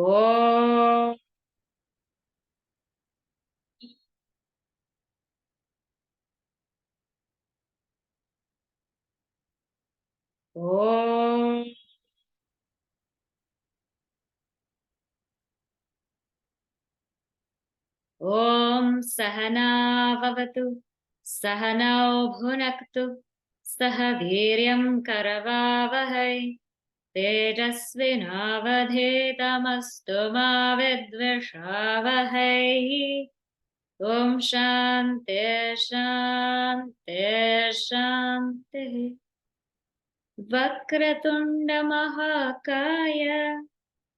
Om. Om. Om Sahana Vavatu Sahanao Bhunaktu Sahaviryam Karavavahai Tejasvinavadhetamastu ma vidvishavahai. Om Shanti Shanti Shanti. Vakratunda Mahakaya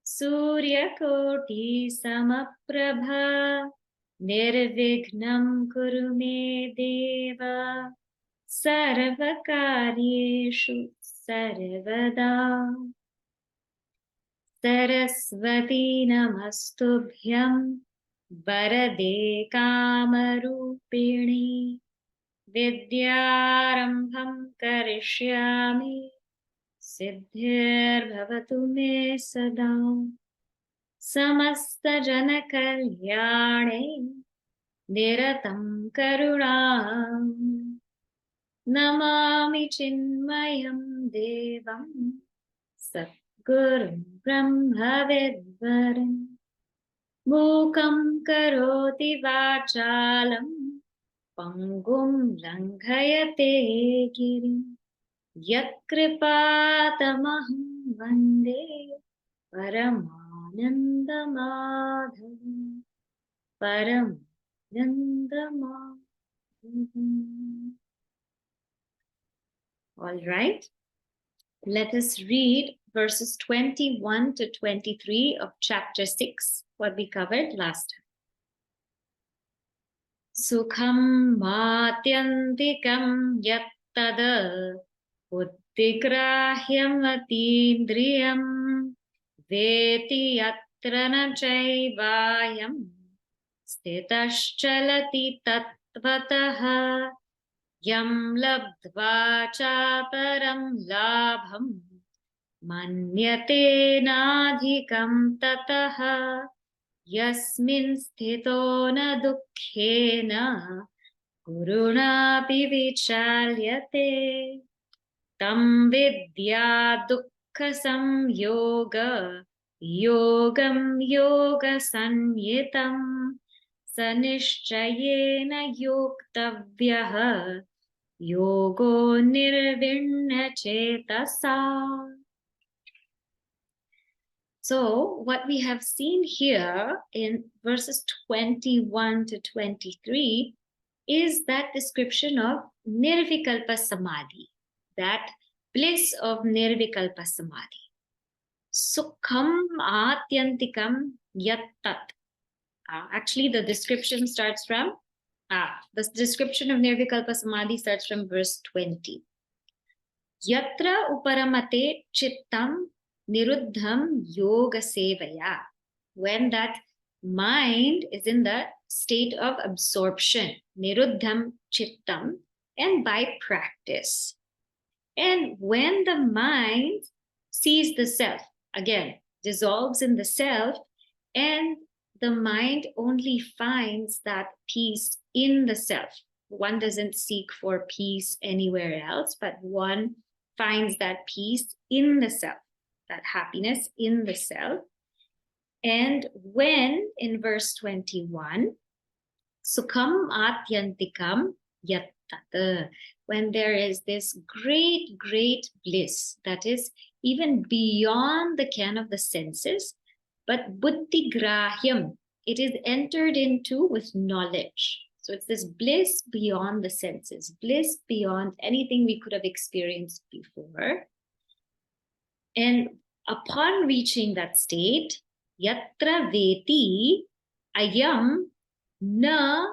Suryakoti Samaprabha Nirvignam Kuru me Deva Sarvakaryeshu Sarvada. Saraswati Namastubhyam Varade Kamarupini Vidyarambham Karishyami Siddhir Bhavatu me Sada. Samasta Jana Kalyane Niratam Karunam Namami Chinmayam Devam Satgurum Brahma Vidvaram Mukam Karoti Vachalam Pangum Langhayate Girim Yatkripatamaham Vande Paramananda Madhavam Paramananda Madhavam. All right, let us read verses 21 to 23 of chapter 6, what we covered last time. Sukham matyantikam yattada uttigrahyam atindriyam veti yatra na chaivayam stitaschalati tattvataha yam labdva cha param labham manyate nadhikam tataha yasmin sthito na dukkhena gurunapi vichalyate tam vidya dukkha samyoga yogam yoga sanyitam sanishchayena yoktavyaha yogo nirvinna chetasa. So what we have seen here in verses 21 to 23 is that description of nirvikalpa samadhi, that bliss of nirvikalpa samadhi. Sukham atyantikam yattat. Actually, the description starts from, the description of nirvikalpa samadhi starts from verse 20. Yatra uparamate chittam niruddham yoga sevaya. When that mind is in the state of absorption, niruddham chittam, and by practice. And when the mind sees the self, again, dissolves in the self, and the mind only finds that peace in the self. One doesn't seek for peace anywhere else, but one finds that peace in the self, that happiness in the self. And when, in verse 21, Sukham atyantikam yattat, when there is this great, great bliss that is even beyond the ken of the senses, but buddhi grahyam, it is entered into with knowledge. So it's this bliss beyond the senses, bliss beyond anything we could have experienced before. And upon reaching that state, yatra veti ayam na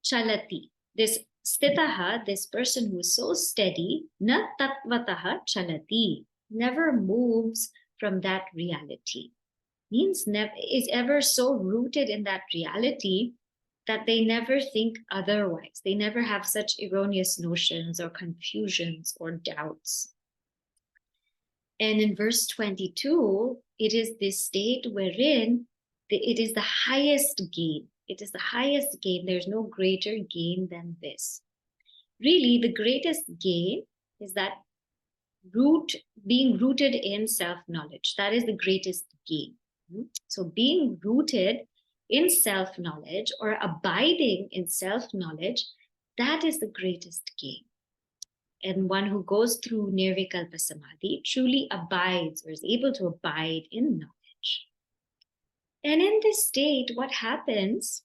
chalati. This stitaha, this person who is so steady, na tattvataha chalati, never moves from that reality. Means is ever so rooted in that reality that they never think otherwise. They never have such erroneous notions or confusions or doubts. And in verse 22, it is this state wherein it is the highest gain. It is the highest gain. There's no greater gain than this. Really, the greatest gain is that being rooted in self-knowledge. That is the greatest gain. So being rooted in self-knowledge or abiding in self-knowledge, that is the greatest gain. And one who goes through Nirvikalpa Samadhi truly abides or is able to abide in knowledge. And in this state, what happens?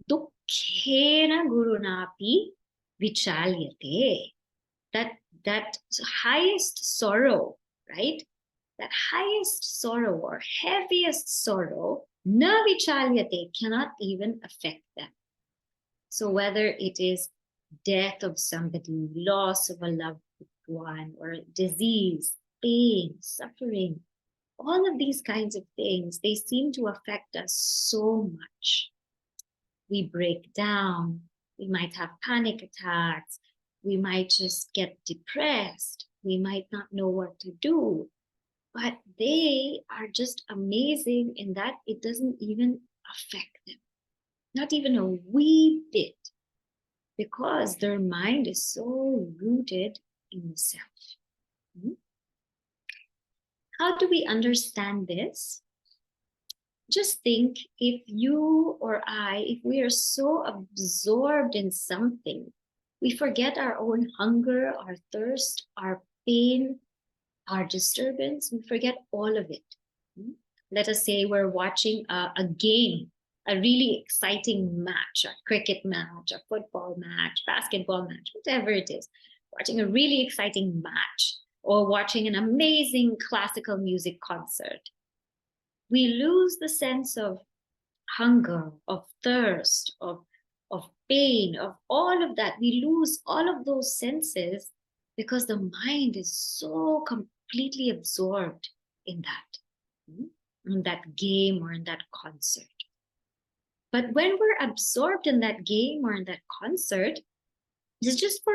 Dukkhena gurunapi vichalyate. That highest sorrow, right? That highest sorrow or heaviest sorrow, na vichalyate, cannot even affect them. So whether it is death of somebody, loss of a loved one, or disease, pain, suffering, all of these kinds of things, they seem to affect us so much. We break down, we might have panic attacks, we might just get depressed, we might not know what to do, but they are just amazing in that it doesn't even affect them, not even a wee bit, because their mind is so rooted in the self. How do we understand this? Just think, if you or I, if we are so absorbed in something, we forget our own hunger, our thirst, our pain, our disturbance, we forget all of it. Let us say we're watching a game, a really exciting match, a cricket match, a football match, basketball match, whatever it is, watching a really exciting match or watching an amazing classical music concert. We lose the sense of hunger, of thirst, of pain, of all of that. We lose all of those senses because the mind is so completely absorbed in that game or in that concert. But when we're absorbed in that game or in that concert, it's just for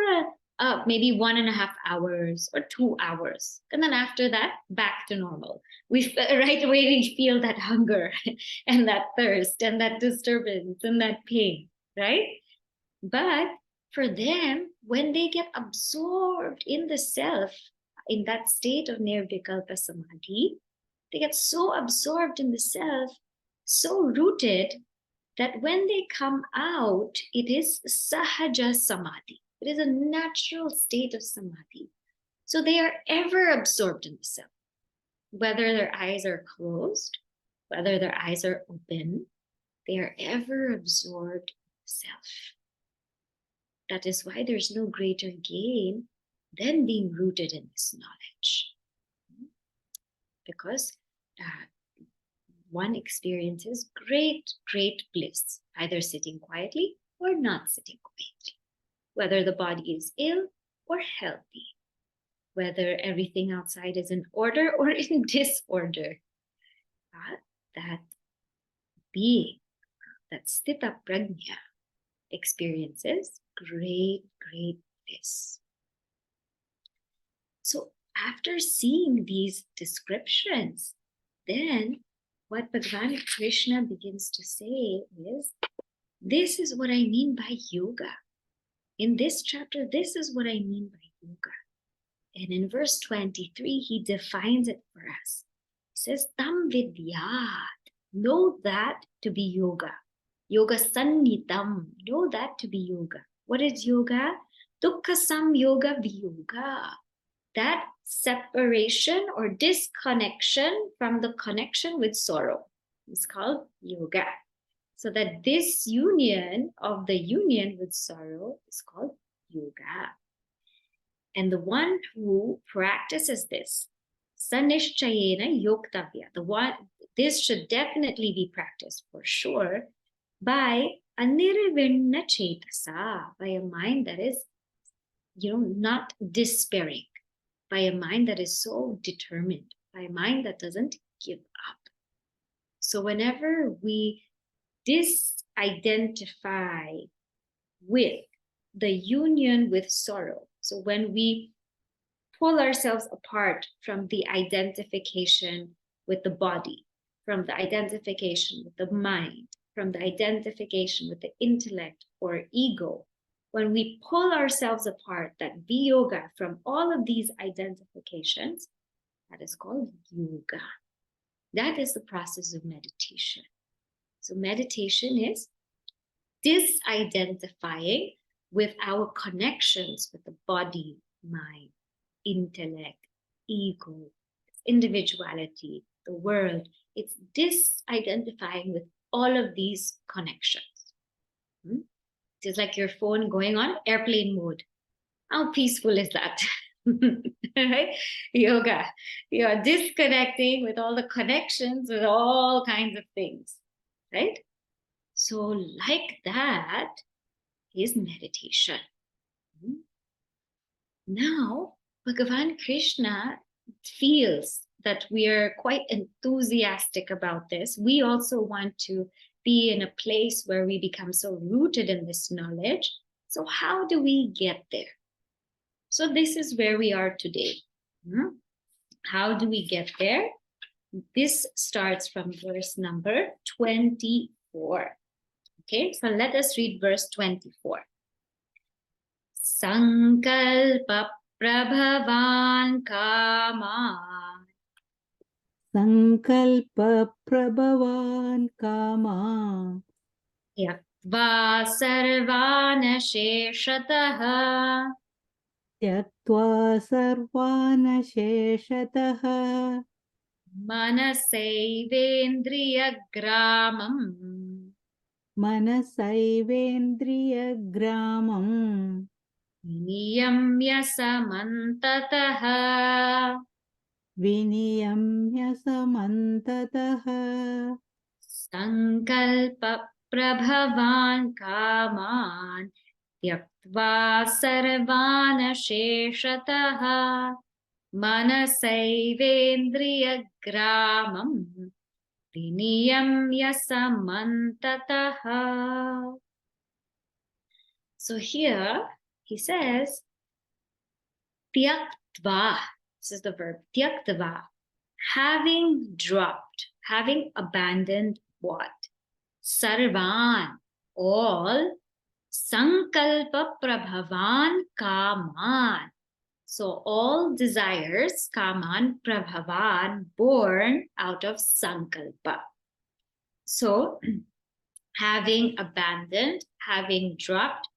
maybe 1.5 hours or 2 hours. And then after that, back to normal. Right away, we feel that hunger and that thirst and that disturbance and that pain, right? But for them, when they get absorbed in the self, in that state of Nirvikalpa Samadhi, they get so absorbed in the self, so rooted, that when they come out, it is Sahaja Samadhi. It is a natural state of Samadhi. So they are ever absorbed in the self. Whether their eyes are closed, whether their eyes are open, they are ever absorbed in the self. That is why there's no greater gain than being rooted in this knowledge. Because one experiences great, great bliss, either sitting quietly or not sitting quietly. Whether the body is ill or healthy, whether everything outside is in order or in disorder. That being, that sthita prajna, experiences great, great bliss. So after seeing these descriptions, then what Bhagavan Krishna begins to say is, this is what I mean by yoga. In this chapter, this is what I mean by yoga. And in verse 23, he defines it for us. He says, Tam vidyat, know that to be yoga. Yoga sannitam, know that to be yoga. What is yoga? Dukkha samyoga viyoga. That separation or disconnection from the connection with sorrow is called yoga. So that this union of the union with sorrow is called yoga. And the one who practices this, sanishchayena yoktavya, this should definitely be practiced for sure by a nirvinna chetasa, by a mind that is, not despairing, by a mind that is so determined, by a mind that doesn't give up. So whenever we disidentify with the union with sorrow, so when we pull ourselves apart from the identification with the body, from the identification with the mind, from the identification with the intellect or ego, when we pull ourselves apart, that viyoga, from all of these identifications, that is called yoga. That is the process of meditation. So meditation is disidentifying with our connections with the body, mind, intellect, ego, individuality, the world. It's disidentifying with all of these connections. It's like your phone going on airplane mode. How peaceful is that? Right? Yoga. You're disconnecting with all the connections with all kinds of things. Right? So like that is meditation. Now, Bhagavan Krishna feels that we are quite enthusiastic about this. We also want to be in a place where we become so rooted in this knowledge. So how do we get there? So this is where we are today. How do we get there? This starts from verse number 24. Okay, so let us read verse 24. Sankalpa prabhavan kama. Sankalpa prabhavan kama. Yaktva sarvana sheshataha. Tyaktva sarvana sheshataha. Manasaivedriya gramam. Manasaivedriya gramam. Niyamya samantataha. Viniyamya samantataha. Sankalpa prabhavan kaman. Tyaktva sarvana sheshataha. Manasaivedriya gramam. Viniyamya samantataha. So here he says, tyaktva, this is the verb, tyaktva, having dropped, having abandoned what? Sarvan, all, sankalpa prabhavan kaman. So all desires, kaman, prabhavan, born out of sankalpa. So having abandoned, having dropped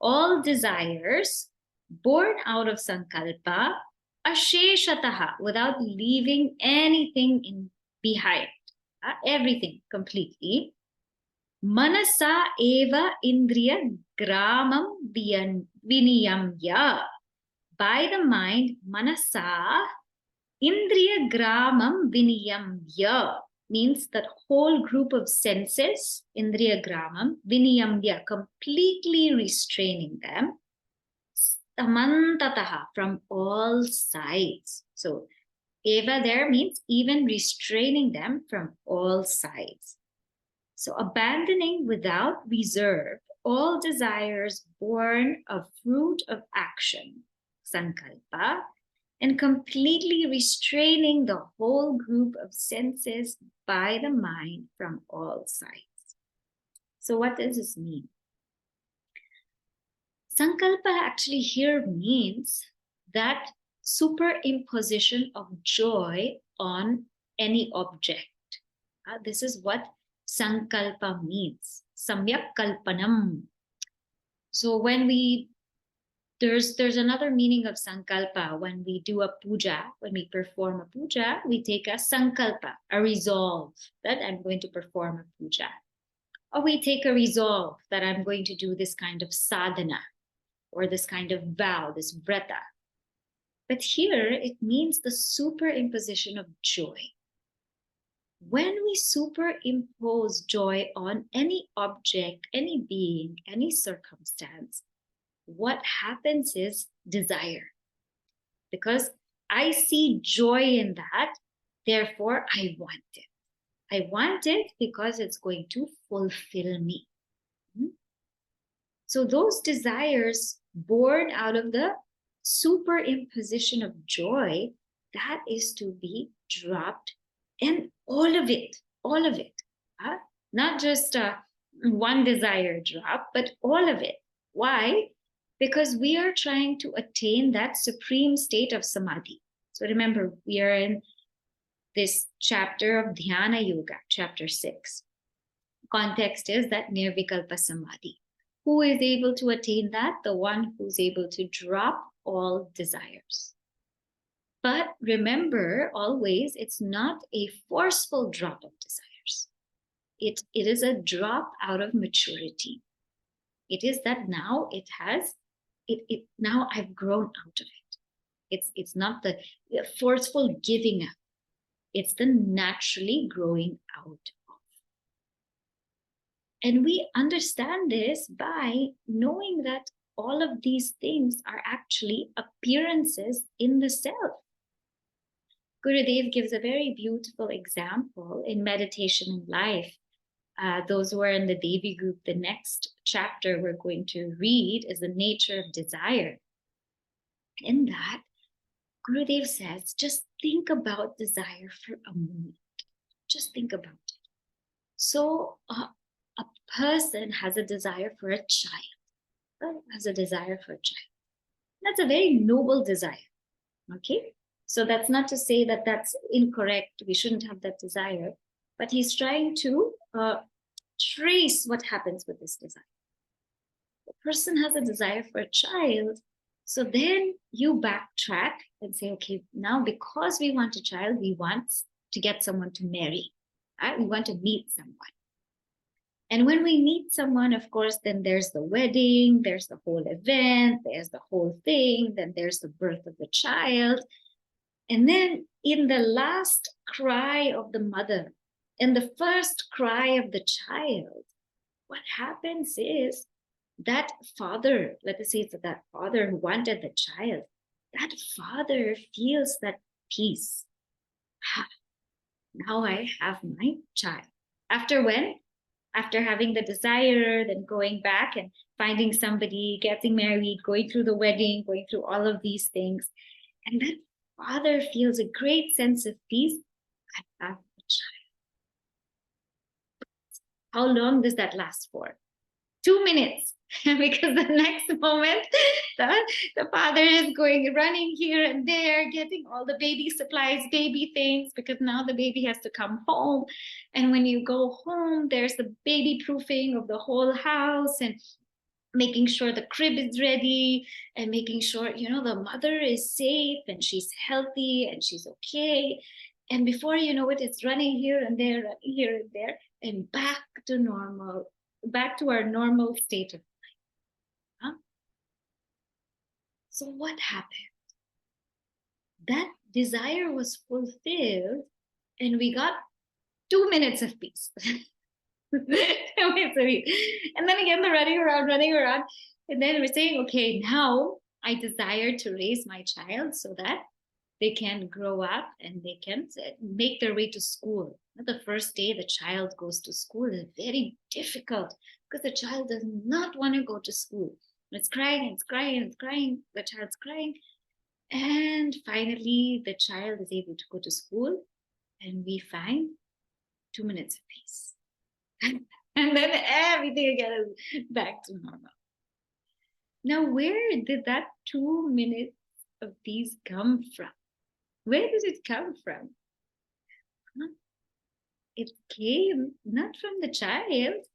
all desires born out of sankalpa, asheshataha, without leaving anything behind, everything completely. Manasa eva indriya gramam viniyamya. By the mind, manasa indriya gramam viniyamya, means that whole group of senses, indriya gramam, viniyamya, completely restraining them, samantataha, from all sides. So eva there means even restraining them from all sides. So abandoning without reserve all desires born of fruit of action, sankalpa, and completely restraining the whole group of senses by the mind from all sides. So what does this mean? Sankalpa actually here means that superimposition of joy on any object. This is what Sankalpa means. Samyak kalpanam. So when there's another meaning of Sankalpa. When we do a puja, when we perform a puja, we take a Sankalpa, a resolve that I'm going to perform a puja. Or we take a resolve that I'm going to do this kind of sadhana, or this kind of vow, this vrata. But here it means the superimposition of joy. When we superimpose joy on any object, any being, any circumstance, what happens is desire. Because I see joy in that, therefore I want it. I want it because it's going to fulfill me. So those desires born out of the superimposition of joy, that is to be dropped, and all of it, huh? Not just one desire drop, but all of it. Why? Because we are trying to attain that supreme state of samadhi. So remember, we are in this chapter of Dhyana Yoga, chapter 6. Context is that nirvikalpa samadhi. Who is able to attain that? The one who's able to drop all desires. But remember, always, it's not a forceful drop of desires. It is a drop out of maturity. It is that now now I've grown out of it. It's not the forceful giving up. It's the naturally growing out of. And we understand this by knowing that all of these things are actually appearances in the self. Gurudev gives a very beautiful example in Meditation in Life. Those who are in the Devi group, the next chapter we're going to read is the nature of desire. In that, Gurudev says, just think about desire for a moment. Just think about it. So a person has a desire for a child, has a desire for a child. That's a very noble desire, okay? So that's not to say that that's incorrect. We shouldn't have that desire, but he's trying to trace what happens with this desire. The person has a desire for a child, so then you backtrack and say, okay, now because we want a child, we want to get someone to marry, right? We want to meet someone. And when we meet someone, of course, then there's the wedding, there's the whole event, there's the whole thing, then there's the birth of the child. And then in the last cry of the mother, in the first cry of the child, what happens is that father, let us say it's that father who wanted the child, that father feels that peace. Now I have my child. After when? After having the desire, then going back and finding somebody, getting married, going through the wedding, going through all of these things. And that father feels a great sense of peace. I have a child. How long does that last for? 2 minutes. Because the next moment, the father is running here and there, getting all the baby supplies, baby things, because now the baby has to come home. And when you go home, there's the baby proofing of the whole house and making sure the crib is ready and making sure, the mother is safe and she's healthy and she's okay. And before you know it, it's running here and there, and back to normal, back to our normal state of life. Huh? So what happened? That desire was fulfilled and we got 2 minutes of peace. And then again, the running around. And then we're saying, okay, now I desire to raise my child so that they can grow up and they can make their way to school. The first day the child goes to school is very difficult because the child does not want to go to school. It's crying, it's crying, it's crying. The child's crying. And finally, the child is able to go to school and we find 2 minutes of peace. And then everything again is back to normal. Now, where did that 2 minutes of peace come from? Where did it come from? It came not from the child,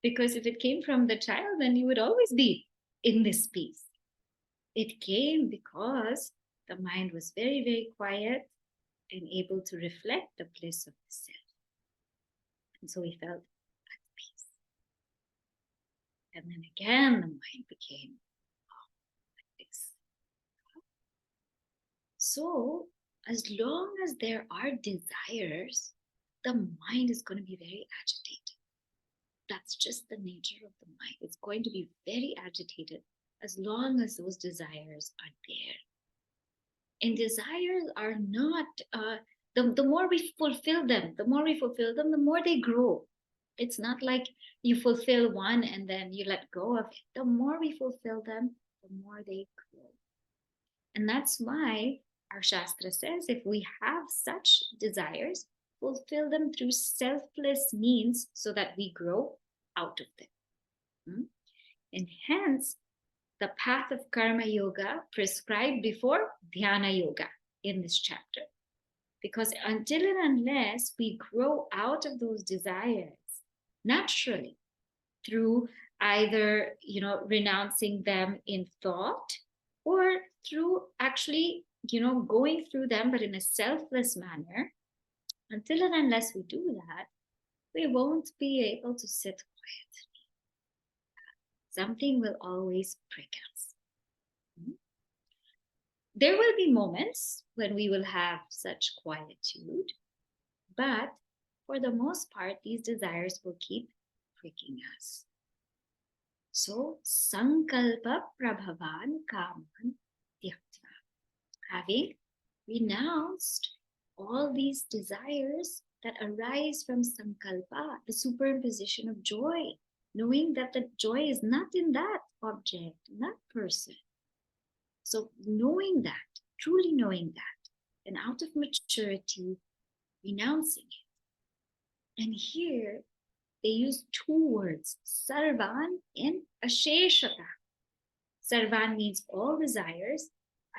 because if it came from the child, then you would always be in this peace. It came because the mind was very, very quiet and able to reflect the bliss of the self. And so we felt at peace. And then again, the mind became like this. So as long as there are desires, the mind is going to be very agitated. That's just the nature of the mind. It's going to be very agitated as long as those desires are there. And desires are not, the more we fulfill them, the more they grow. It's not like you fulfill one and then you let go of it. The more we fulfill them, the more they grow. And that's why our Shastra says if we have such desires, fulfill them through selfless means so that we grow out of them. And hence, the path of Karma Yoga prescribed before Dhyana Yoga in this chapter. Because until and unless we grow out of those desires naturally through either, renouncing them in thought or through actually, going through them, but in a selfless manner, until and unless we do that, we won't be able to sit quietly. Something will always prick us. There will be moments when we will have such quietude, but for the most part, these desires will keep pricking us. So, Sankalpa Prabhavan Kaman Tyaktva. Having renounced all these desires that arise from Sankalpa, the superimposition of joy, knowing that the joy is not in that object, in that person. So knowing that, truly knowing that, and out of maturity, renouncing it. And here they use two words, sarvan and asheshata. Sarvan means all desires.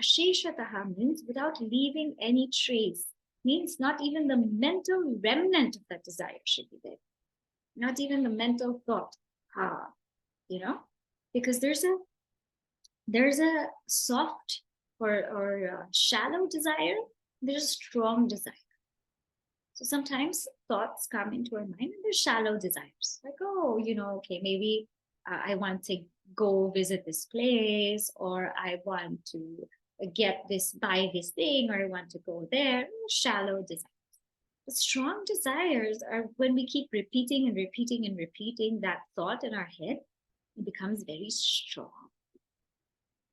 Asheshataha means without leaving any trace. Means not even the mental remnant of that desire should be there. Not even the mental thought. Because there's a soft or shallow desire. There's a strong desire. So sometimes thoughts come into our mind and they're shallow desires. Like, okay, maybe I want to go visit this place, or I want to buy this thing, or I want to go there. Shallow desires. But strong desires are when we keep repeating and repeating and repeating that thought in our head, it becomes very strong.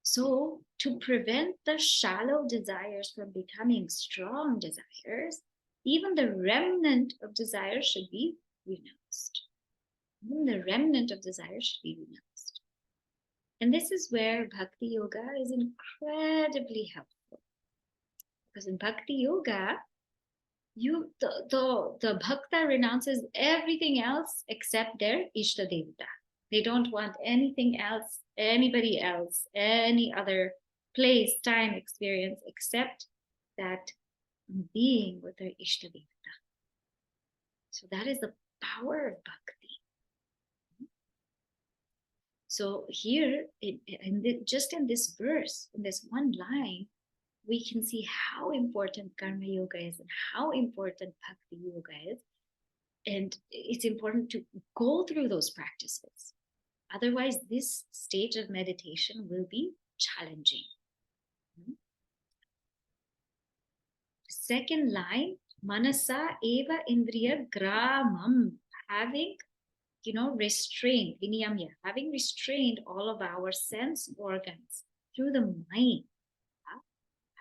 So to prevent the shallow desires from becoming strong desires, even the remnant of desire should be renounced. Even the remnant of desire should be renounced. And this is where Bhakti Yoga is incredibly helpful. Because in Bhakti Yoga, the Bhakta renounces everything else except their Ishta Devata. They don't want anything else, anybody else, any other place, time, experience, except that being with their Ishta Devata. So that is the power of Bhakti. So here, just in this verse, in this one line, we can see how important Karma Yoga is and how important Bhakti Yoga is. And it's important to go through those practices. Otherwise, this stage of meditation will be challenging. Second line, manasa eva indriya gramam, having, restrained, viniyamya, having restrained all of our sense organs through the mind,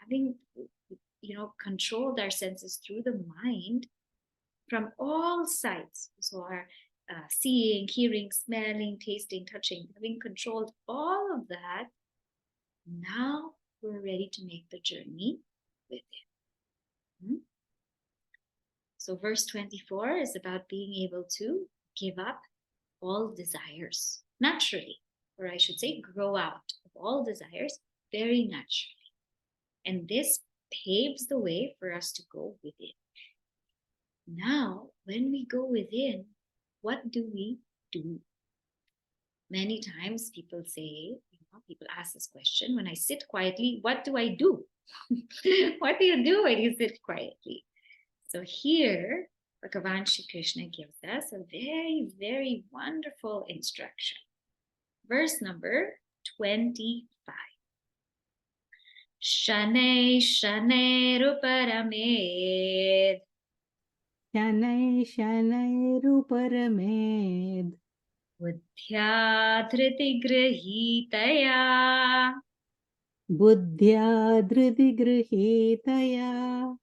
having, controlled our senses through the mind from all sides. So our seeing, hearing, smelling, tasting, touching, having controlled all of that, now we're ready to make the journey with it. So verse 24 is about being able to give up all desires naturally, or I should say grow out of all desires very naturally. And this paves the way for us to go within. Now, when we go within, what do we do? Many times people say, people ask this question, when I sit quietly, what do I do? What do you do when you sit quietly? So here, Bhagavan Shri Krishna gives us a very, very wonderful instruction. Verse number 25. Shanai Shanai Ruparamed. Shanai Shanai Ruparamed. Buddhya Dhriti Grahitaya. Buddhya Dhriti Grahitaya.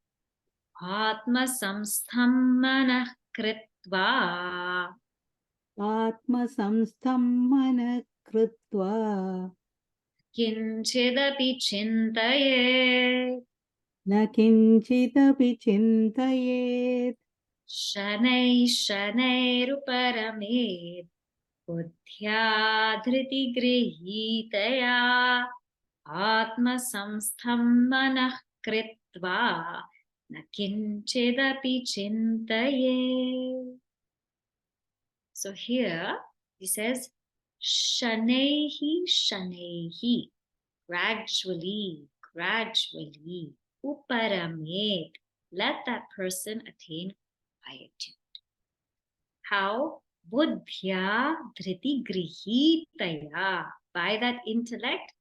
Atma Samstham Manah Kritva. Atma Samstham Manah Kritva. kinchidapi chintayet न किञ्चिदपि चिन्तयेत् shanai shanairuparamid buddhya dhriti grihitaya atma samstham manah kritva na kinchidapi chintayet. So here he says shanaihi, gradually, uparamet, let that person attain quietude. How? Buddhya dhriti grihitaya, by that intellect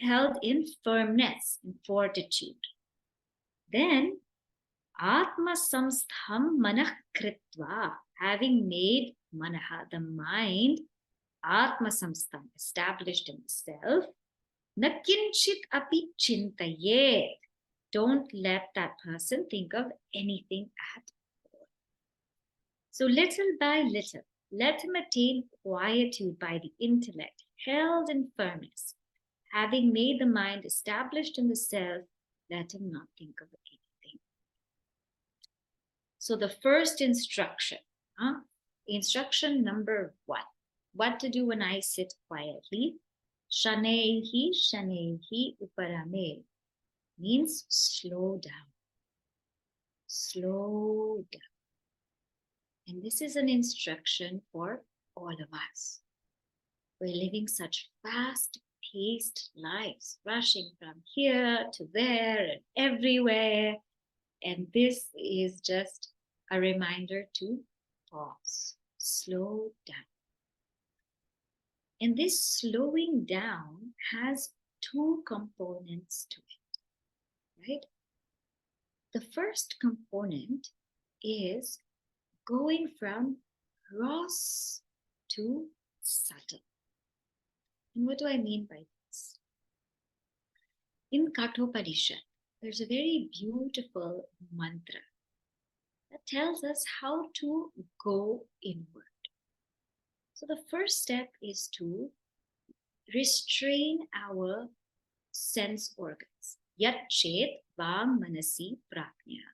held in firmness, in fortitude. Then atma samstham manah kritva, having made manaha, the mind, atma samstham, established in the self, na kinchit api chintayet, don't let that person think of anything at all. So little by little, let him attain quietude by the intellect, held in firmness. Having made the mind established in the self, let him not think of anything. So the first instruction, instruction number 1, what to do when I sit quietly. Shanehi uparame, means slow down. Slow down. And this is an instruction for all of us. We're living such fast-paced lives, rushing from here to there and everywhere. And this is just a reminder to pause, slow down. And this slowing down has 2 components to it, right? The first component is going from gross to subtle. And what do I mean by this? In Kathopadishad, there's a very beautiful mantra that tells us how to go inward. So the first step is to restrain our sense organs. Yat chet vam manasi prajna.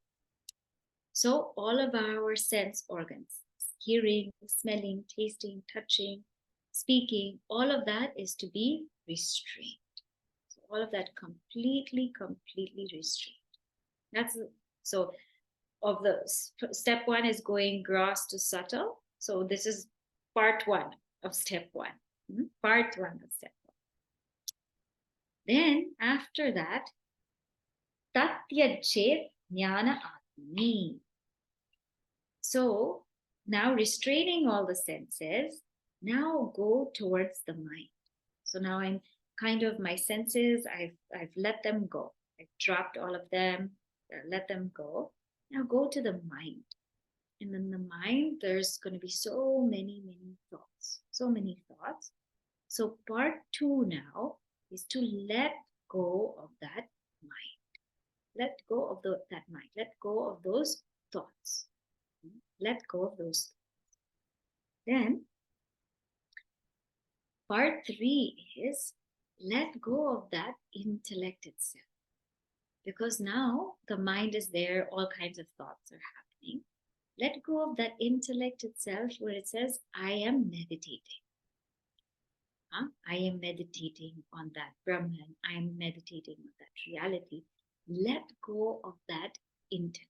So all of our sense organs, hearing, smelling, tasting, touching, speaking, all of that is to be restrained. So all of that completely restrained. That's so of the step 1 is going gross to subtle. So this is part 1 of step 1. Part 1 of step 1. Then after that, tatyajchet jnana atmi. So now restraining all the senses, now go towards the mind. So now I'm kind of, my senses, I've let them go. I've dropped all of them, let them go. Now go to the mind. And in the mind, there's going to be so many thoughts. So part 2 now is to let go of that mind. Let go of that mind. Let go of those thoughts. Let go of those thoughts. Then part 3 is let go of that intellect itself. Because now the mind is there, all kinds of thoughts are happening. Let go of that intellect itself where it says, I am meditating. I am meditating on that Brahman. I am meditating on that reality. Let go of that intellect.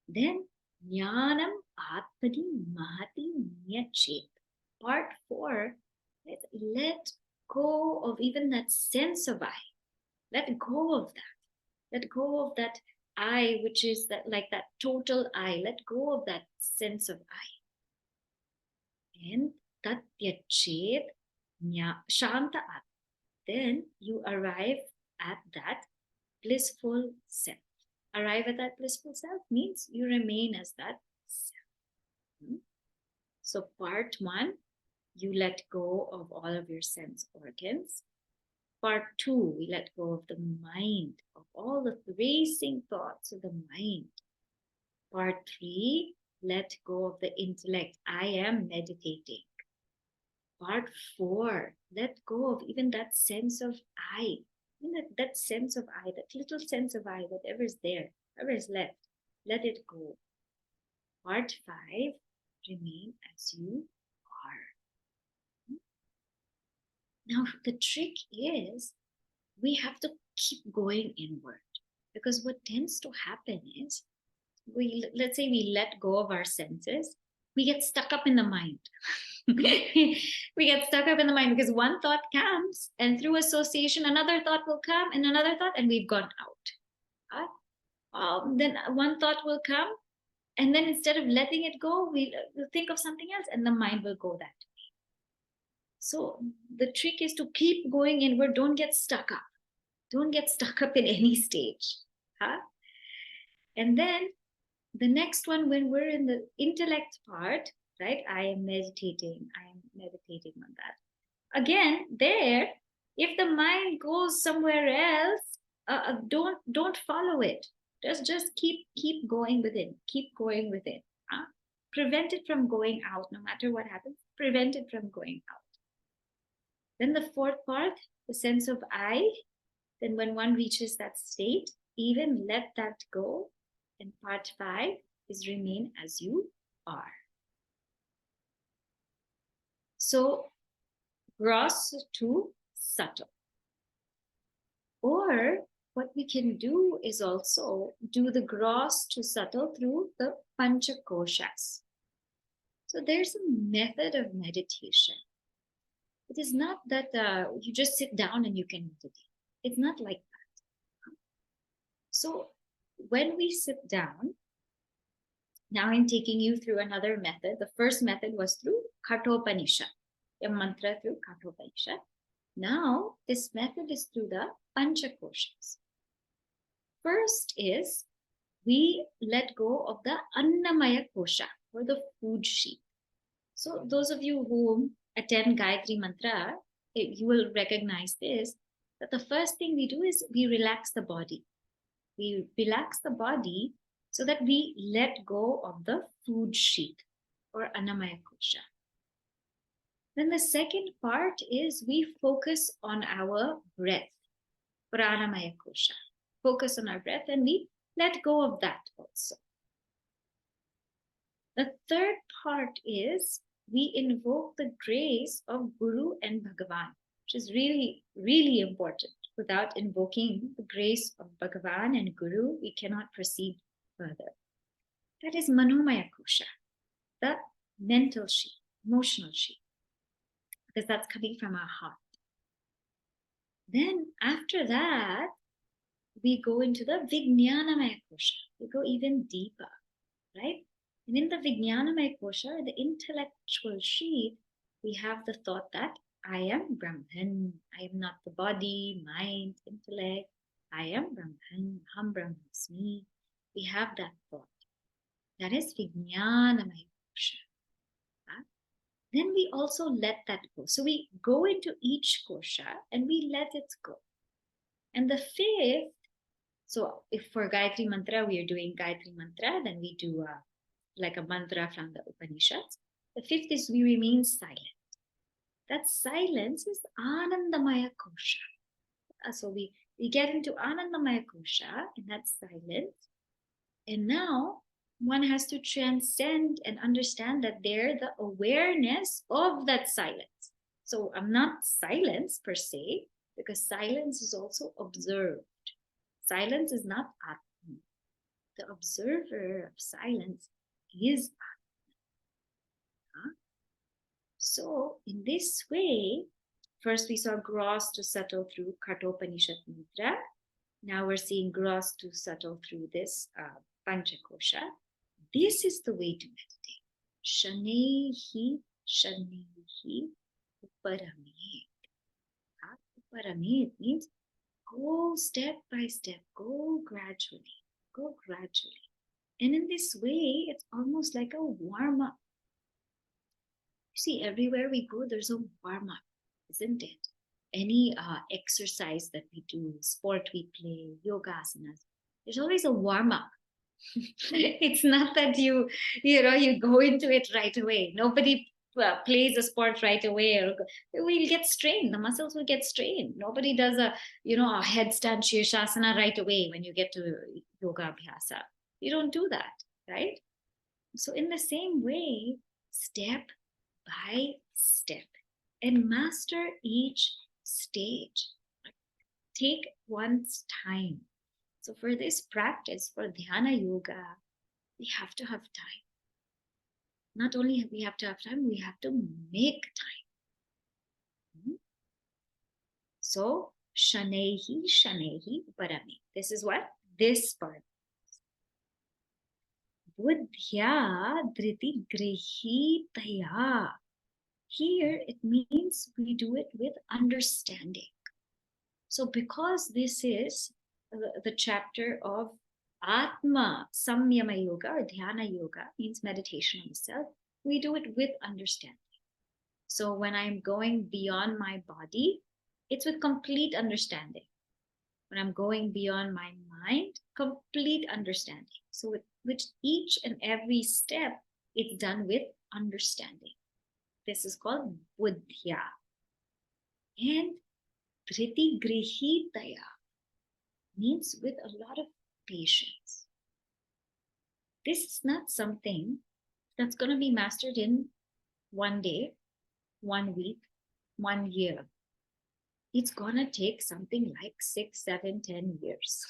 Then, jnanam atmani mahati nyachet. Part 4, let go of even that sense of I. Let go of that. Let go of that I, which is that like that total I. Let go of that sense of I. And tatyachet shanta at. Then you arrive at that blissful self. Arrive at that blissful self means you remain as that self. So part 1, you let go of all of your sense organs. Part 2, we let go of the mind, of all the racing thoughts of the mind. Part 3, let go of the intellect. I am meditating. Part 4, let go of even that sense of I. That sense of I, that little sense of I, whatever is there, whatever is left, let it go. Part 5, remain as you are. Now, the trick is we have to keep going inward, because what tends to happen is let's say we let go of our senses, we get stuck up in the mind. We get stuck up in the mind because one thought comes, and through association, another thought will come, and another thought, and we've gone out. Then one thought will come, and then instead of letting it go, we'll think of something else, and the mind will go that way. So the trick is to keep going inward. Don't get stuck up. Don't get stuck up in any stage. And then the next one, when we're in the intellect part, right? I am meditating on that. Again, there, if the mind goes somewhere else, don't follow it. Just keep going within. Keep going within. Prevent it from going out. No matter what happens, prevent it from going out. Then the fourth part, the sense of I. Then when one reaches that state, even let that go. And part 5 is remain as you are. So gross to subtle. Or what we can do is also do the gross to subtle through the panchakoshas. So there's a method of meditation. It is not that you just sit down and you can meditate. It's not like that. So when we sit down, now I'm taking you through another method. The first method was through Kathopanishad, a mantra through Kathopanishad. Now this method is through the Panchakoshas. First is we let go of the Annamaya Kosha, or the food sheet. So those of you who attend Gayatri Mantra, you will recognize this, that the first thing we do is we relax the body. We relax the body so that we let go of the food sheet, or Annamaya Kosha. Then the second part is we focus on our breath, Pranamaya Kosha. Focus on our breath and we let go of that also. The third part is we invoke the grace of Guru and Bhagavan, which is really, really important. Without invoking the grace of Bhagavan and Guru, we cannot proceed further. That is Manomaya Kosha, the mental sheet, emotional sheet, because that's coming from our heart. Then after that, we go into the Vijnanamaya Kosha. We go even deeper, right? And in the Vijnanamaya Kosha, the intellectual sheet, we have the thought that I am Brahman. I am not the body, mind, intellect. I am Brahman. Ham Brahmasmi. We have that thought. That is Vijnanamaya Kosha. Then we also let that go. So we go into each kosha and we let it go. And the fifth, so if for Gayatri Mantra, we are doing Gayatri Mantra, then we do like a mantra from the Upanishads. The fifth is we remain silent. That silence is Anandamaya Kosha. So we get into Anandamaya Kosha in that silence. And now one has to transcend and understand that they're the awareness of that silence. So I'm not silence per se, because silence is also observed. Silence is not Atman. The observer of silence is Atman. So in this way, first we saw gross to subtle through Kathopanishad mantra. Now we're seeing gross to subtle through this Panchakosha. This is the way to meditate. Shanehi, shanehi, uparamet. Uparamet means go step by step, go gradually. And in this way, it's almost like a warm-up. You see, everywhere we go, there's a warm-up, isn't it? Any exercise that we do, sport we play, yoga asanas, there's always a warm-up. It's not that you go into it right away. Nobody plays a sport right away, or we'll get strained. The muscles will get strained. Nobody does a headstand Shirshasana right away when you get to yoga abhyasa. You don't do that, right? So in the same way, step by step, and master each stage. Take one's time. So for this practice, for dhyana yoga, we have to have time. Not only we have to have time, we have to make time. So shanehi parami. This is what? This part. Buddhya dhriti grihitaya. Here it means we do it with understanding. So because this is the chapter of Atma Samyama Yoga or Dhyana Yoga, means meditation on the self, we do it with understanding. So when I'm going beyond my body, it's with complete understanding. When I'm going beyond my mind, complete understanding. So with each and every step, it's done with understanding. This is called Buddhya. And Dhriti Grihitaya means with a lot of patience. This is not something that's going to be mastered in one day, 1 week, 1 year. It's going to take something like 6, 7, 10 years.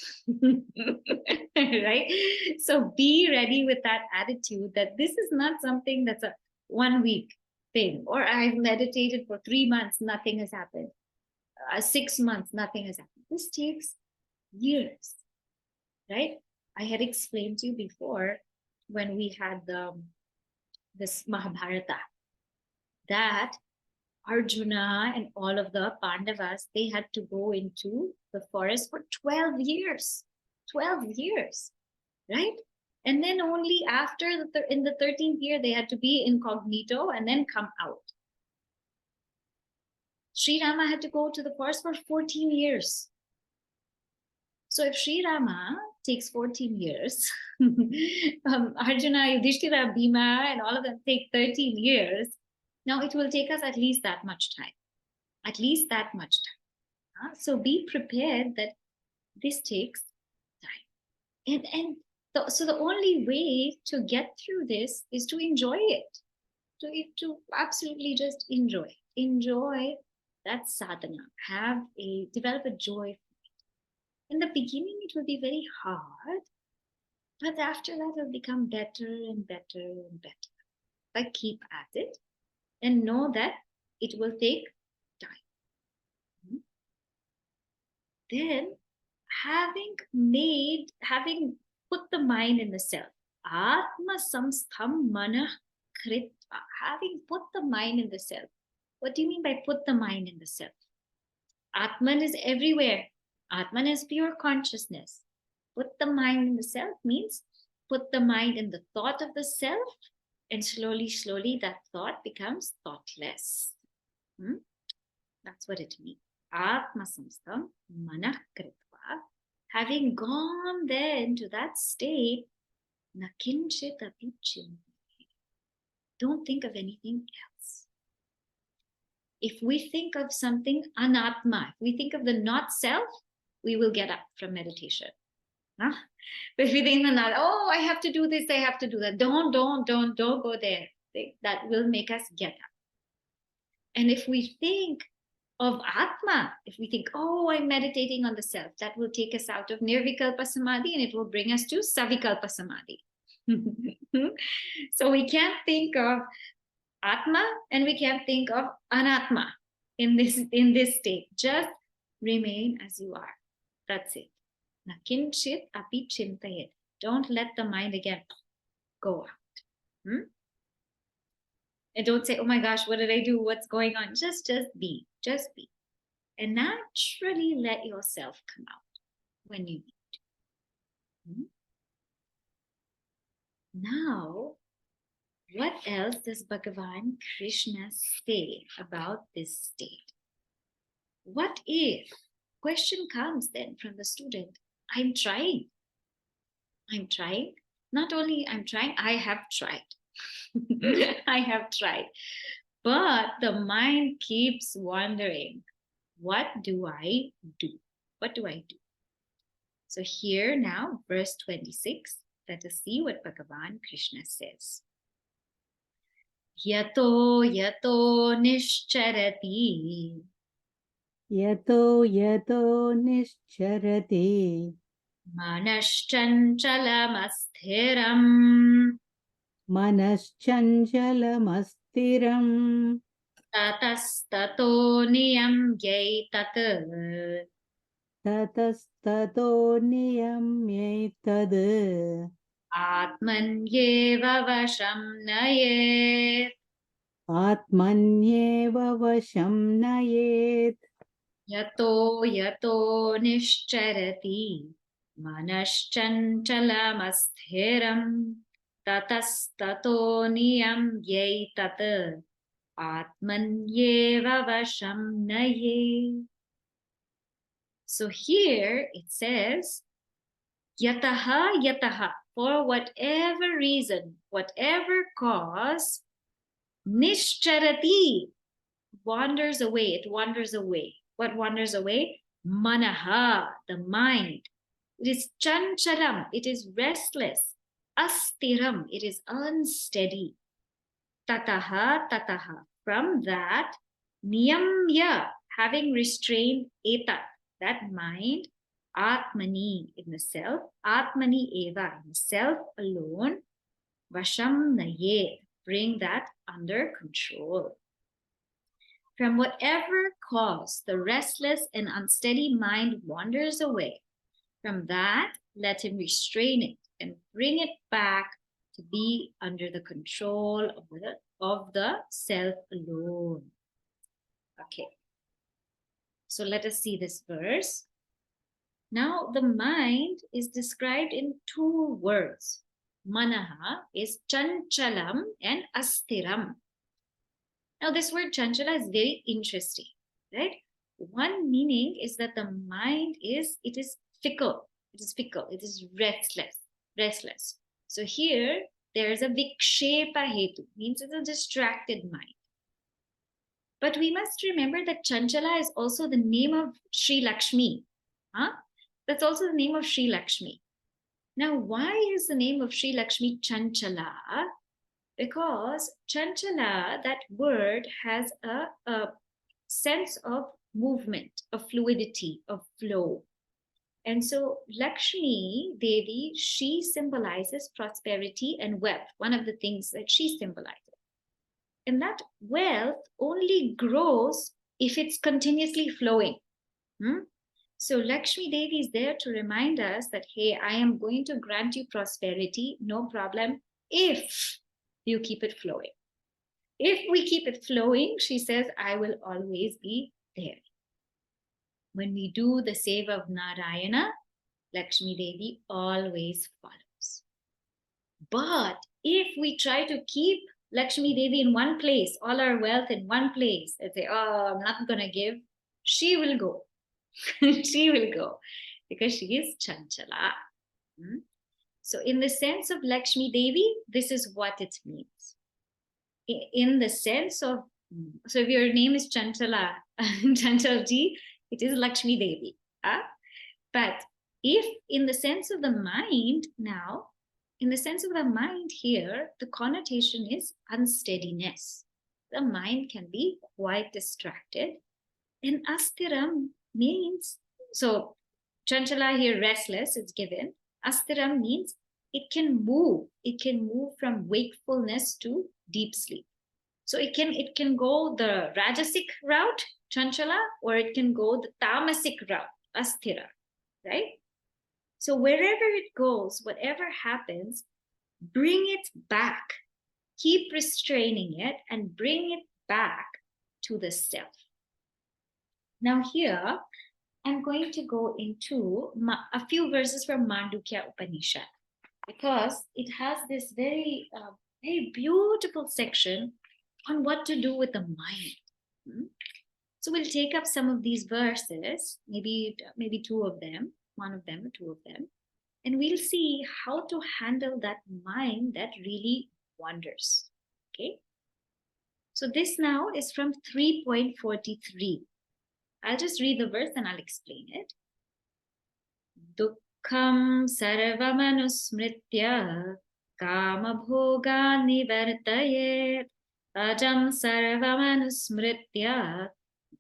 Right? So be ready with that attitude that this is not something that's a 1 week thing, or I've meditated for 3 months, nothing has happened. 6 months, nothing has happened. This takes years, right? I had explained to you before when we had this Mahabharata that Arjuna and all of the Pandavas, they had to go into the forest for 12 years. 12 years, right? And then only after in the 13th year, they had to be incognito and then come out. Sri Rama had to go to the forest for 14 years. So if Sri Rama takes 14 years, Arjuna, Yudhishthira, Bhima, and all of them take 13 years, now it will take us at least that much time. At least that much time. So be prepared that this takes time. So the only way to get through this is to enjoy it. To absolutely just enjoy. Enjoy that sadhana. Develop a joy. In the beginning, it will be very hard, but after that, it'll become better and better and better. But keep at it and know that it will take time. Then, having put the mind in the self, Atma samstham manah kritva, having put the mind in the self. What do you mean by put the mind in the self? Atman is everywhere. Atman is pure consciousness. Put the mind in the self means put the mind in the thought of the self, and slowly, slowly that thought becomes thoughtless. That's what it means. Atma samstham manah kritva. Having gone then to that state, na kinchit api chintayet. Don't think of anything else. If we think of something anatma, if we think of the not self, we will get up from meditation. But if we think I have to do this, I have to do that. Don't go there. That will make us get up. And if we think of Atma, if we think, I'm meditating on the self, that will take us out of Nirvikalpa Samadhi and it will bring us to Savikalpa Samadhi. So we can't think of Atma and we can't think of Anatma in this state. Just remain as you are. That's it. Na kinchit api chintayet. Don't let the mind again go out. And don't say, oh my gosh, what did I do? What's going on? Just be. Just be. And naturally let yourself come out when you need to. Now, what else does Bhagavan Krishna say about this state? What if? Question comes then from the student. I'm trying. Not only I'm trying, I have tried. I have tried. But the mind keeps wondering, what do I do? What do I do? So here now, verse 26, let us see what Bhagavan Krishna says. Yato yato nischarati. Yato yato nischarati. Manashchanchalamasthiram. Manaschanchalamasstiram. Tatastato niyamyaitat. Tatastato niyamyetad. Atmanyeva vasham nayet. Atmanyeva vasham nayet. Yato yato nischarati. Manashchanchalamasthiram. Tatastato niyamyaitat. Atmanyeva vasham naye. So here it says, yataha yataha, for whatever reason, whatever cause, nischarati, wanders away, it wanders away. What wanders away? Manaha, the mind. It is chanchalam, it is restless. Astiram, it is unsteady. Tataha, tataha, from that, niyamya, having restrained etat, that mind, atmani, in the self, atmani eva, in the self alone, vasham naye, bring that under control. From whatever cause the restless and unsteady mind wanders away, from that, let him restrain it and bring it back to be under the control of the self alone. Okay. So let us see this verse. Now the mind is described in two words. Manaha is chanchalam and astiram. Now this word chanchala is very interesting, right? One meaning is that the mind is fickle. It is fickle. It is restless. So here there is a vikshepa hetu, means it's a distracted mind. But we must remember that chanchala is also the name of Sri Lakshmi. Huh? That's also the name of Sri Lakshmi. Now, why is the name of Sri Lakshmi chanchala? Because chanchala, that word, has a sense of movement, of fluidity, of flow. And so Lakshmi Devi, she symbolizes prosperity and wealth, one of the things that she symbolizes. And that wealth only grows if it's continuously flowing. So Lakshmi Devi is there to remind us that, hey, I am going to grant you prosperity, no problem, if you keep it flowing. If we keep it flowing, she says, I will always be there. When we do the seva of Narayana, Lakshmi Devi always follows. But if we try to keep Lakshmi Devi in one place, all our wealth in one place, and say, oh, I'm not going to give, she will go. She will go because she is chanchala. So in the sense of Lakshmi Devi, this is what it means. In the sense of, so if your name is Chanchala, Chanchalji, it is Lakshmi Devi. But if in the sense of the mind now, in the sense of the mind here, the connotation is unsteadiness. The mind can be quite distracted. And astiram means, so chanchala here, restless, is given. Astiram means it can move. It can move from wakefulness to deep sleep. So it can go the rajasic route, chanchala, or it can go the tamasic route, astira, right? So wherever it goes, whatever happens, bring it back. Keep restraining it and bring it back to the self. Now here, I'm going to go into a few verses from Mandukya Upanishad, because it has this very, very beautiful section on what to do with the mind. So we'll take up some of these verses, maybe two of them, one of them or two of them, and we'll see how to handle that mind that really wanders. Okay. So this now is from 3.43. I'll just read the verse and I'll explain it. Dukkham sarvamanusmritya kama bhoga nivartayet ajam sarvamanusmritya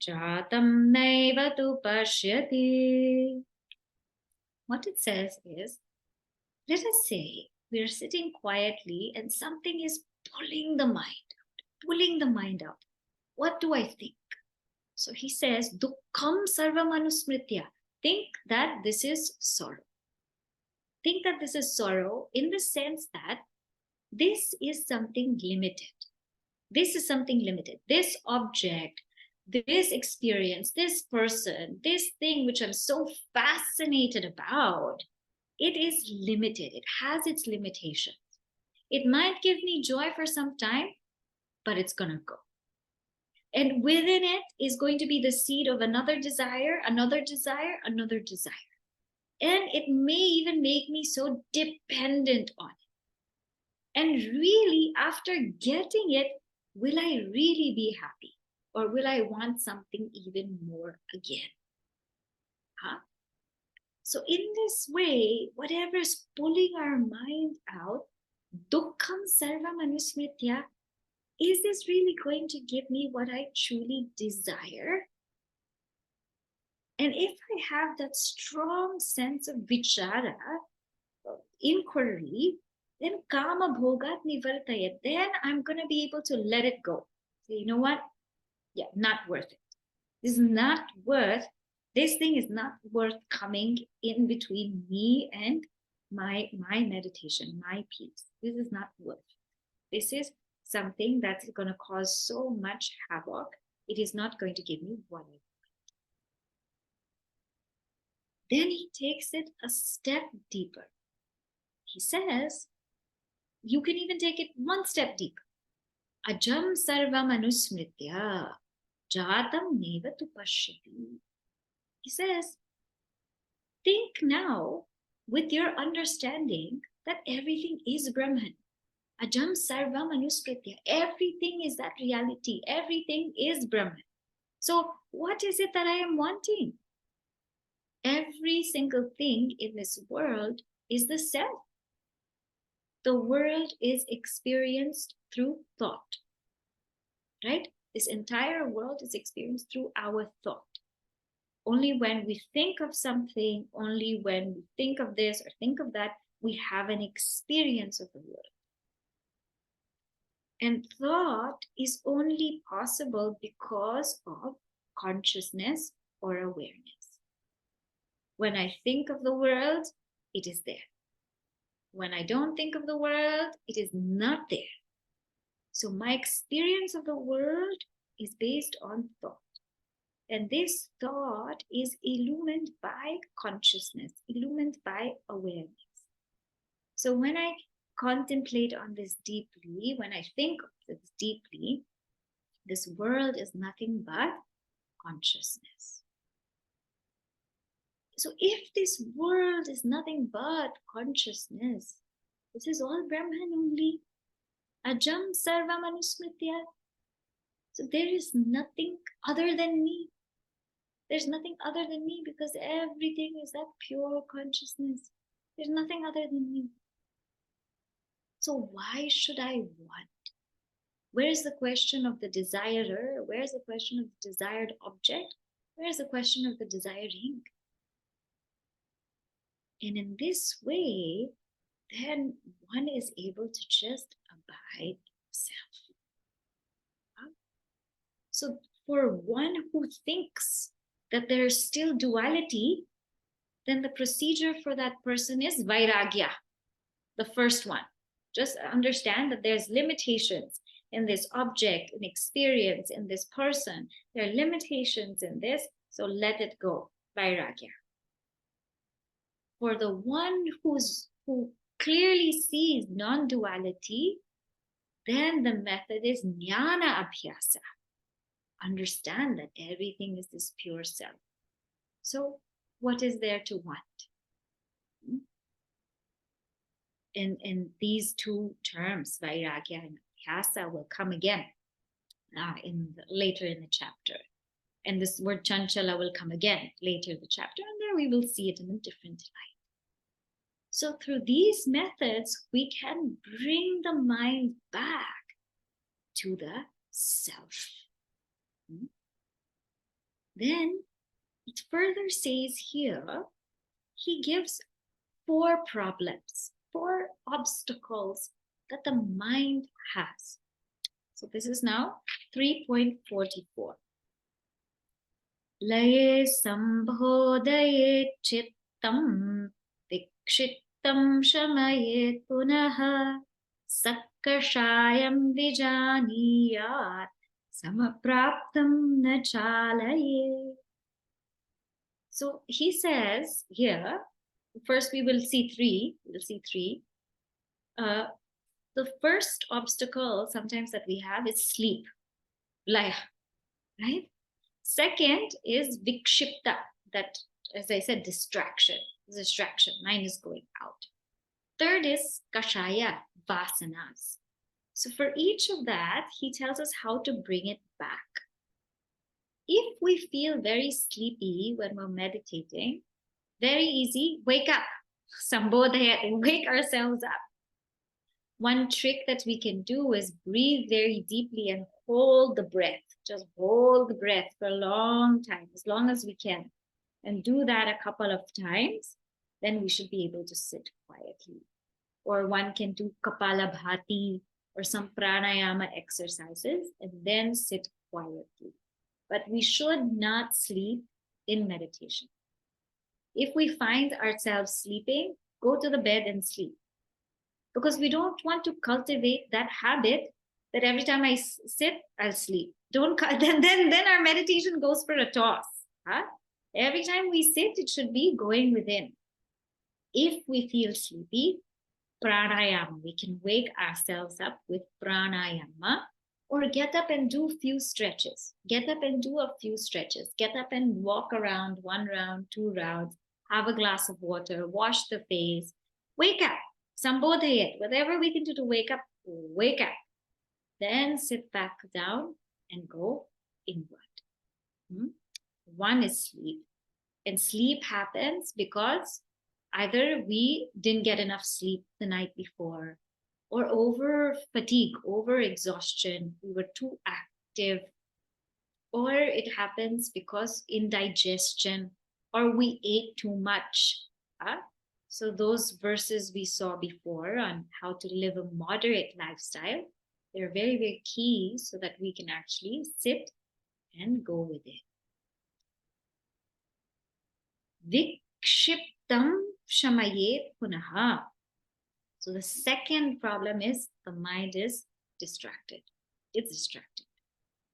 jatam naiva tu pashyati. What it says is, let us say we are sitting quietly and something is pulling the mind out. What do I think? So he says, Dukkham sarvamanusmritya. Think that this is sorrow. Think that this is sorrow in the sense that this is something limited. This is something limited. This object, this experience, this person, this thing which I'm so fascinated about, it is limited. It has its limitations. It might give me joy for some time, but it's going to go. And within it is going to be the seed of another desire, another desire, another desire. And it may even make me so dependent on it. And really, after getting it, will I really be happy? Or will I want something even more again? Huh? So in this way, whatever is pulling our mind out, dukkham sarvam anusmritya, is this really going to give me what I truly desire? And if I have that strong sense of vichara, inquiry, then kama bhogat nivartayat, then I'm going to be able to let it go. So you know what? Yeah, not worth it. This is not worth, this thing is not worth coming in between me and my meditation, my peace. This is not worth it. This is something that's going to cause so much havoc. It is not going to give me what I want. Then he takes it a step deeper. He says, you can even take it one step deeper. Ajam sarvam anusmritya jatam neva tu pashyati. He says, think now with your understanding that everything is Brahman. Ajam sarvam anusmritya. Everything is that reality. Everything is Brahman. So what is it that I am wanting? Every single thing in this world is the self. The world is experienced through thought, right? This entire world is experienced through our thought. Only when we think of something, only when we think of this or think of that, we have an experience of the world. And thought is only possible because of consciousness or awareness. When I think of the world, it is there. When I don't think of the world, it is not there. So my experience of the world is based on thought. And this thought is illumined by consciousness, illumined by awareness. So when I contemplate on this deeply, when I think of this deeply, this world is nothing but consciousness. So if this world is nothing but consciousness, this is all Brahman only. Ajam sarvam anusmritya. So there is nothing other than me. There's nothing other than me because everything is that pure consciousness. There's nothing other than me. So why should I want? Where's the question of the desirer? Where's the question of the desired object? Where's the question of the desiring? And in this way, then one is able to just abide self. So for one who thinks that there's still duality, then the procedure for that person is vairagya, the first one. Just understand that there's limitations in this object, in experience, in this person. There are limitations in this, so let it go, vairagya. For the one who clearly sees non-duality, then the method is jnana abhyasa. Understand that everything is this pure self. So what is there to want? And these two terms, vairagya and abhyasa, will come again. later in the chapter. And this word chanchala will come again later in the chapter, and there we will see it in a different light. So through these methods, we can bring the mind back to the self. Then it further says here, he gives 4 problems, 4 obstacles that the mind has. So this is now 3.44. Laye sambhodaye chittam vikshittam shamaye punaha sakkashayam vijaniyat samapraptam na chalaye. So he says here, first we will see 3. We'll see 3. The first obstacle sometimes that we have is sleep, laya, right? Second is vikshipta, that, as I said, distraction, mind is going out. Third is kashaya, vasanas. So for each of that, he tells us how to bring it back. If we feel very sleepy when we're meditating, very easy, wake up, sambodhaya, wake ourselves up. One trick that we can do is breathe very deeply and hold the breath. Just hold the breath for a long time, as long as we can. And do that a couple of times, then we should be able to sit quietly. Or one can do kapalabhati or some pranayama exercises and then sit quietly. But we should not sleep in meditation. If we find ourselves sleeping, go to the bed and sleep. Because we don't want to cultivate that habit that every time I sit, I'll sleep. Then our meditation goes for a toss. Huh? Every time we sit, it should be going within. If we feel sleepy, pranayama, we can wake ourselves up with pranayama, or get up and do a few stretches. Get up and do a few stretches. Get up and walk around 1 round, 2 rounds, have a glass of water, wash the face, wake up. Sambodhayat, whatever we can do to wake up, wake up. Then sit back down and go inward. One is sleep. And sleep happens because either we didn't get enough sleep the night before, or over fatigue, over exhaustion, we were too active, or it happens because indigestion, or we ate too much. So those verses we saw before on how to live a moderate lifestyle, they're very, very key so that we can actually sit and go with it. Vikshiptam shamaye punaha. So the second problem is the mind is distracted. It's distracted.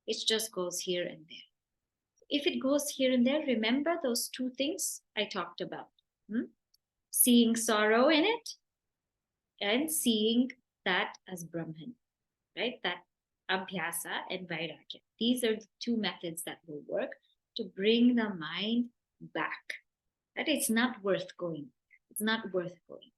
It just goes here and there. If it goes here and there, remember those 2 things I talked about. Seeing sorrow in it and seeing that as Brahman, right? That abhyasa and vairagya. These are the 2 methods that will work to bring the mind back. That it's not worth going. It's not worth going.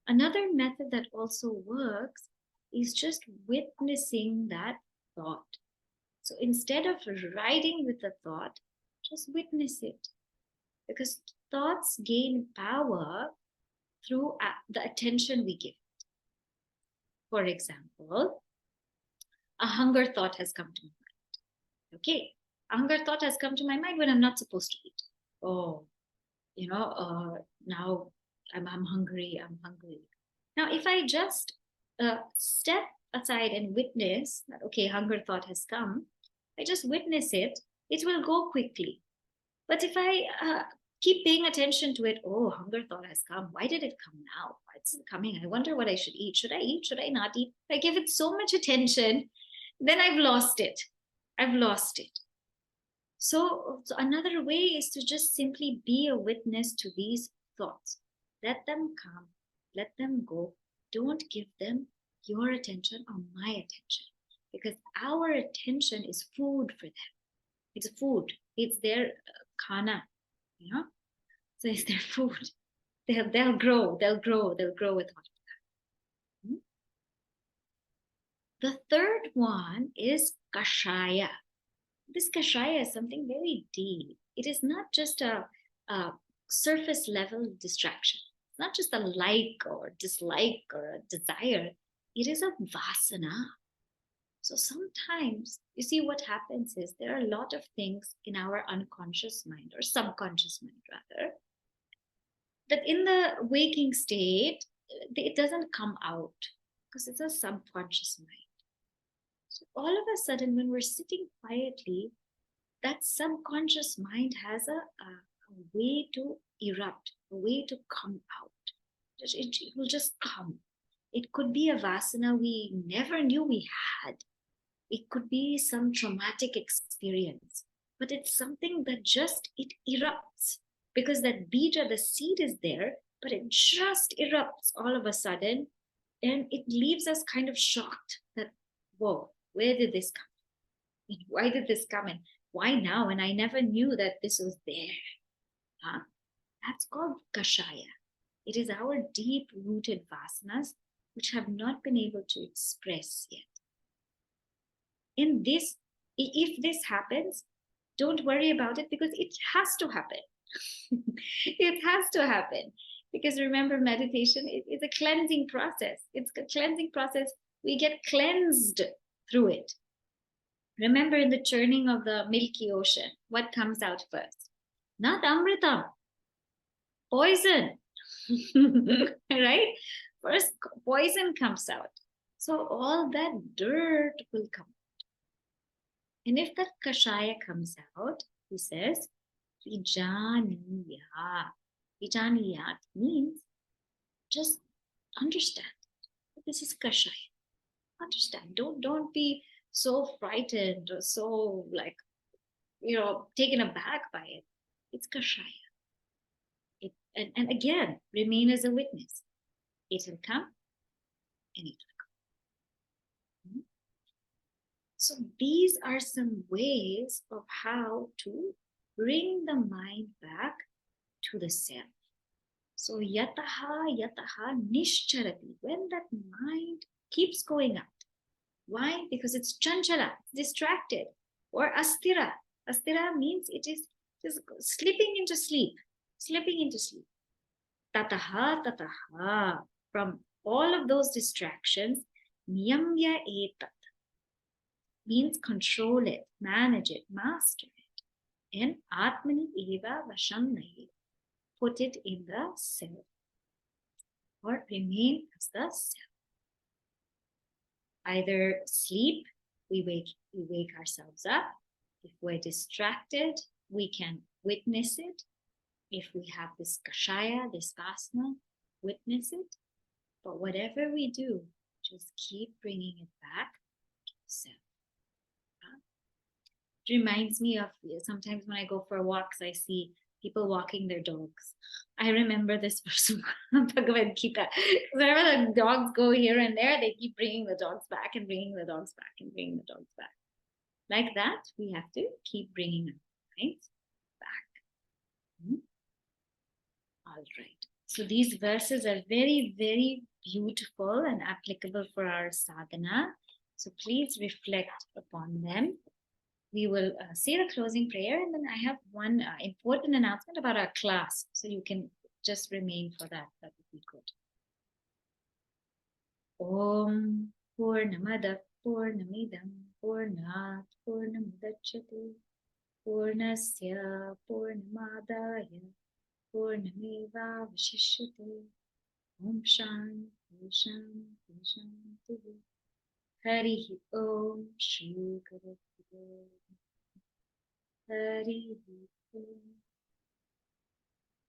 Another method that also works is just witnessing that thought. So instead of riding with the thought, just witness it. Because thoughts gain power through the attention we give. For example, a hunger thought has come to my mind. Okay, a hunger thought has come to my mind when I'm not supposed to eat. Oh, now I'm hungry, Now, if I just step aside and witness that, okay, hunger thought has come, I just witness it, it will go quickly. But if I keep paying attention to it, oh, hunger thought has come. Why did it come now? Why is it coming? I wonder what I should eat. Should I eat? Should I not eat? If I give it so much attention, then I've lost it. So another way is to just simply be a witness to these thoughts. Let them come, let them go. Don't give them your attention or my attention, because our attention is food for them. It's food. It's their khana, So it's their food. They'll grow with all of that. The third one is kashaya. This kashaya is something very deep. It is not just a surface level distraction. It's not just a like or dislike or a desire. It is a vasana. So sometimes you see what happens is there are a lot of things in our unconscious mind or subconscious mind rather, that in the waking state, it doesn't come out because it's a subconscious mind. So all of a sudden, when we're sitting quietly, that subconscious mind has a way to erupt, a way to come out. It will just come. It could be a vasana we never knew we had. It could be some traumatic experience, but it's something that just, it erupts because that bija, the seed is there, but it just erupts all of a sudden, and it leaves us kind of shocked that, whoa, where did this come in? Why did this come in? Why now? And I never knew that this was there. Huh? That's called kashaya. It is our deep rooted vasanas which have not been able to express yet. In this, if this happens, don't worry about it because it has to happen. It has to happen. Because remember, meditation is a cleansing process. It's a cleansing process. We get cleansed through it. Remember, in the churning of the Milky Ocean, what comes out first? Not amritam, poison. Right? First, poison comes out. So all that dirt will come out. And if that kashaya comes out, he says, vijaniya. Vijaniya means just understand. This is kashaya. Understand. Don't be so frightened or so taken aback by it. It's kashaya. And again, remain as a witness. It will come and it will go. So these are some ways of how to bring the mind back to the self. So yataha nishcharati, when that mind keeps going out. Why? Because it's chanchala, distracted, or astira. Astira means it is just slipping into sleep. Tataha, from all of those distractions, niyamya etat means control it, manage it, master it. And atmani eva vasham nahi, put it in the self, or remain as the self. Either sleep, we wake ourselves up. If we're distracted, we can witness it. If we have this kashaya, this vasana, witness it. But whatever we do, just keep bringing it back to self. It reminds me of sometimes when I go for walks, I see people walking their dogs. I remember this from Bhagavad Gita. Wherever the dogs go here and there, they keep bringing the dogs back and bringing the dogs back and bringing the dogs back. Like that, we have to keep bringing them back. All right. So these verses are very, very beautiful and applicable for our sadhana. So please reflect upon them. We will say the closing prayer, and then I have one important announcement about our class. So you can just remain for that. That would be good. Om Purnamada Purnamidam Purnat Purnamudachyate Purnasya Purnamadaya Purnameva Vashishyate. Om Shanti Shanti Shanti. Hari Om Shri Guru Hari Om.